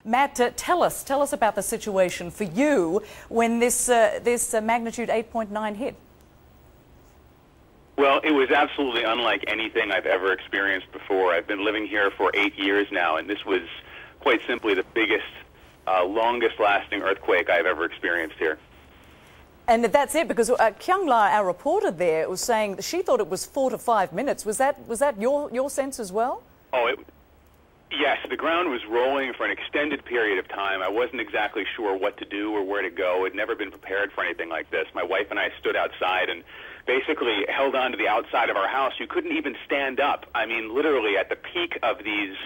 Matt, tell us about the situation for you when this magnitude 8.9 hit. Well, it was absolutely unlike anything I've ever experienced before. I've been living here for 8 years now, and this was quite simply the biggest, longest-lasting earthquake I've ever experienced here. And that's it, because Kyung La, our reporter there, was saying that she thought it was 4 to 5 minutes. Was that your sense as well? Oh, yes, the ground was rolling for an extended period of time. I wasn't exactly sure what to do or where to go. I'd never been prepared for anything like this. My wife and I stood outside and basically held on to the outside of our house. You couldn't even stand up. I mean, literally at the peak of these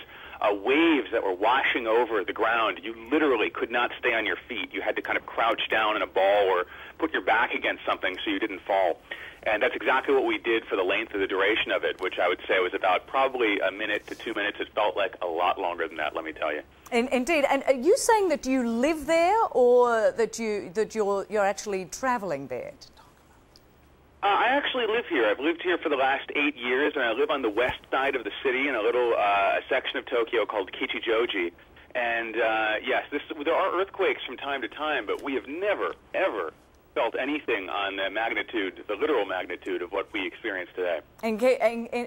waves that were washing over the ground, you literally could not stay on your feet. You had to kind of crouch down in a ball or put your back against something so you didn't fall. And that's exactly what we did for the length of the duration of it, which I would say was about probably a minute to 2 minutes. It felt like a lot longer than that, let me tell you. Indeed. And are you saying that you live there, or that you're actually traveling there? I actually live here. I've lived here for the last 8 years, and I live on the west side of the city in a little section of Tokyo called Kichijoji. And yes, there are earthquakes from time to time, but we have never, ever felt anything on the magnitude, the literal magnitude of what we experience today. And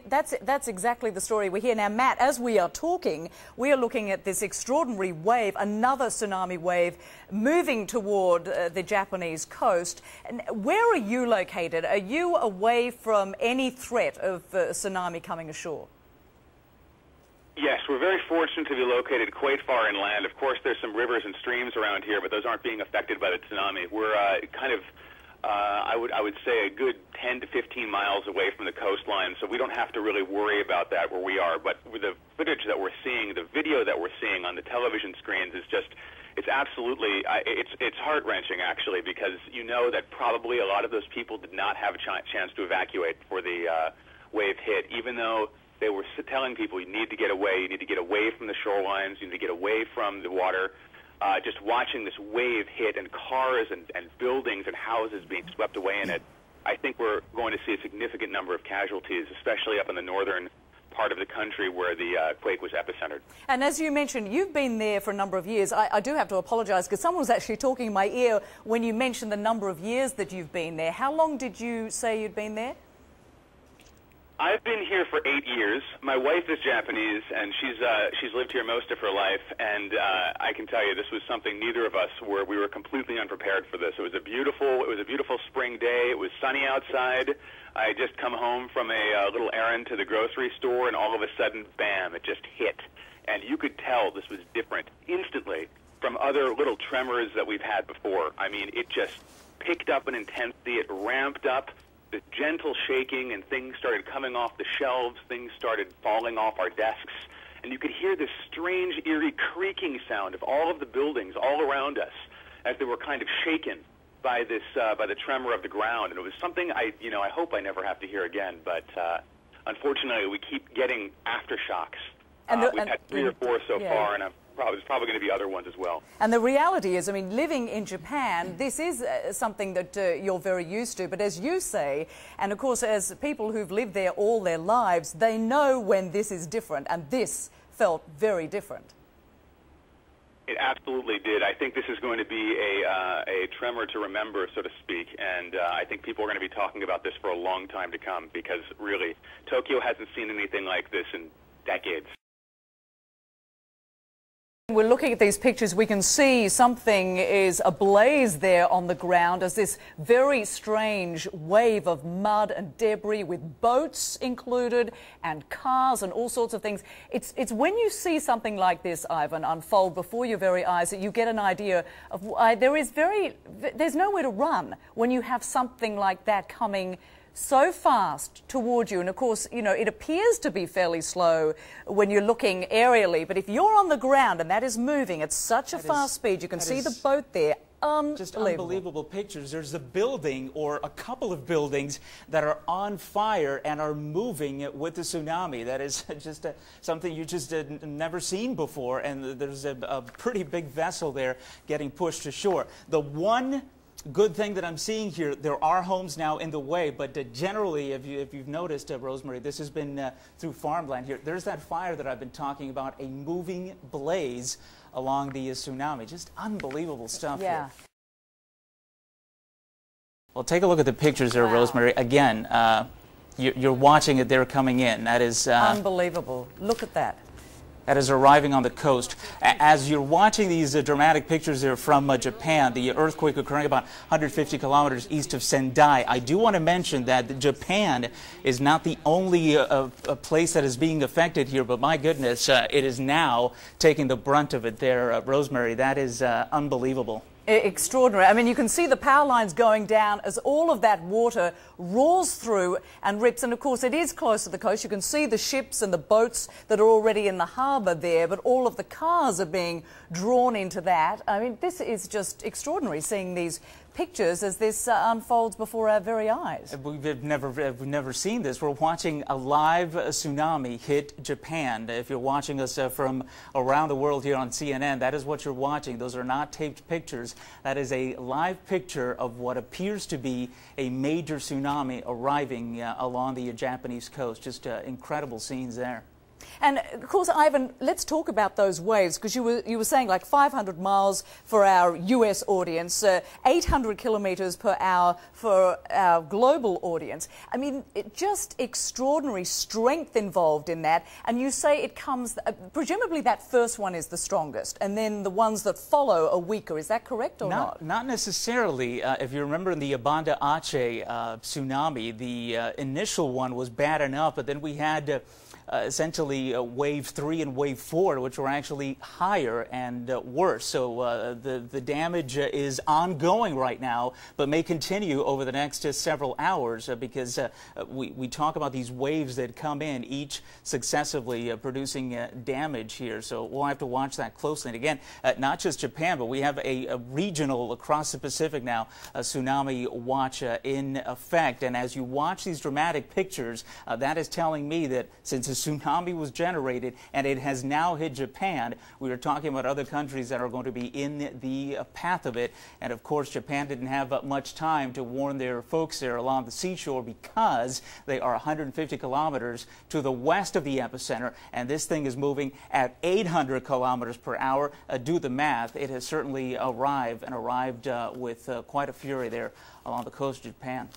that's exactly the story we hear. Now, Matt, as we are talking, we are looking at this extraordinary wave, another tsunami wave, moving toward the Japanese coast. And where are you located? Are you away from any threat of tsunami coming ashore? Yes, we're very fortunate to be located quite far inland. Of course, there's some rivers and streams around here, but those aren't being affected by the tsunami. We're I would say a good 10 to 15 miles away from the coastline, so we don't have to really worry about that where we are. But with the footage that we're seeing, the video that we're seeing on the television screens is just, it's absolutely, it's heart-wrenching, actually, because you know that probably a lot of those people did not have a chance to evacuate before the wave hit, even though they were telling people you need to get away from the shorelines, you need to get away from the water. Just watching this wave hit and cars and buildings and houses being swept away in it, I think we're going to see a significant number of casualties, especially up in the northern part of the country where the quake was epicentered. And as you mentioned, you've been there for a number of years. I do have to apologise because someone was actually talking in my ear when you mentioned the number of years that you've been there. How long did you say you'd been there? I've been here for 8 years. My wife is Japanese, and she's lived here most of her life. And I can tell you, this was something neither of us we were completely unprepared for this. It was a beautiful spring day. It was sunny outside. I had just come home from a little errand to the grocery store, and all of a sudden, bam! It just hit, and you could tell this was different instantly from other little tremors that we've had before. I mean, it just picked up in intensity. It ramped up. The gentle shaking, and things started coming off the shelves, things started falling off our desks, and you could hear this strange, eerie creaking sound of all of the buildings all around us as they were kind of shaken by this, by the tremor of the ground. And it was something I hope I never have to hear again, but unfortunately we keep getting aftershocks. We've had 3 or 4 so far, and there's probably going to be other ones as well. And the reality is, I mean, living in Japan, this is something that you're very used to. But as you say, and of course as people who've lived there all their lives, they know when this is different, and this felt very different. It absolutely did. I think this is going to be a tremor to remember, so to speak, and I think people are going to be talking about this for a long time to come, because really, Tokyo hasn't seen anything like this in decades. We're looking at these pictures, we can see something is ablaze there on the ground as this very strange wave of mud and debris with boats included and cars and all sorts of things. It's when you see something like this, Ivan, unfold before your very eyes that you get an idea of there's nowhere to run when you have something like that coming so fast towards you. And of course, you know, it appears to be fairly slow when you're looking aerially, but if you're on the ground and that is moving at such a fast speed, you can see the boat there. Just unbelievable pictures. There's a building or a couple of buildings that are on fire and are moving with the tsunami. That is just something you just never seen before, and there's a pretty big vessel there getting pushed to shore. The one good thing that I'm seeing here, there are homes now in the way, but generally, if you've noticed, Rosemary, this has been through farmland here. There's that fire that I've been talking about, a moving blaze along the tsunami. Just unbelievable stuff here. Well, take a look at the pictures there, Rosemary. Again, you're watching it, they're coming in. That is unbelievable. Look at that. That is arriving on the coast. As you're watching these dramatic pictures there from Japan, the earthquake occurring about 150 kilometers east of Sendai, I do want to mention that Japan is not the only place that is being affected here, but my goodness, it is now taking the brunt of it there, Rosemary. That is unbelievable. Extraordinary. I mean, you can see the power lines going down as all of that water roars through and rips. And, of course, it is close to the coast. You can see the ships and the boats that are already in the harbour there, but all of the cars are being drawn into that. I mean, this is just extraordinary, seeing these pictures as this unfolds before our very eyes. We've never seen this. We're watching a live tsunami hit Japan. If you're watching us from around the world here on CNN, that is what you're watching. Those are not taped pictures. That is a live picture of what appears to be a major tsunami arriving along the Japanese coast. Just incredible scenes there. And, of course, Ivan, let's talk about those waves, because you were saying like 500 miles for our US audience, 800 kilometers per hour for our global audience. I mean, just extraordinary strength involved in that. And you say it comes, presumably that first one is the strongest, and then the ones that follow are weaker. Is that correct or not? Not necessarily. If you remember in the Banda Aceh tsunami, the initial one was bad enough, but then we had essentially wave 3 and wave 4, which were actually higher and worse. So the damage is ongoing right now, but may continue over the next several hours because we talk about these waves that come in, each successively producing damage here. So we'll have to watch that closely. And again, not just Japan, but we have a regional across the Pacific now, a tsunami watch in effect. And as you watch these dramatic pictures, that is telling me that since a tsunami was generated and it has now hit Japan, we are talking about other countries that are going to be in the path of it. And of course, Japan didn't have much time to warn their folks there along the seashore because they are 150 kilometers to the west of the epicenter, and this thing is moving at 800 kilometers per hour. Do the math. It has certainly arrived with quite a fury there along the coast of Japan.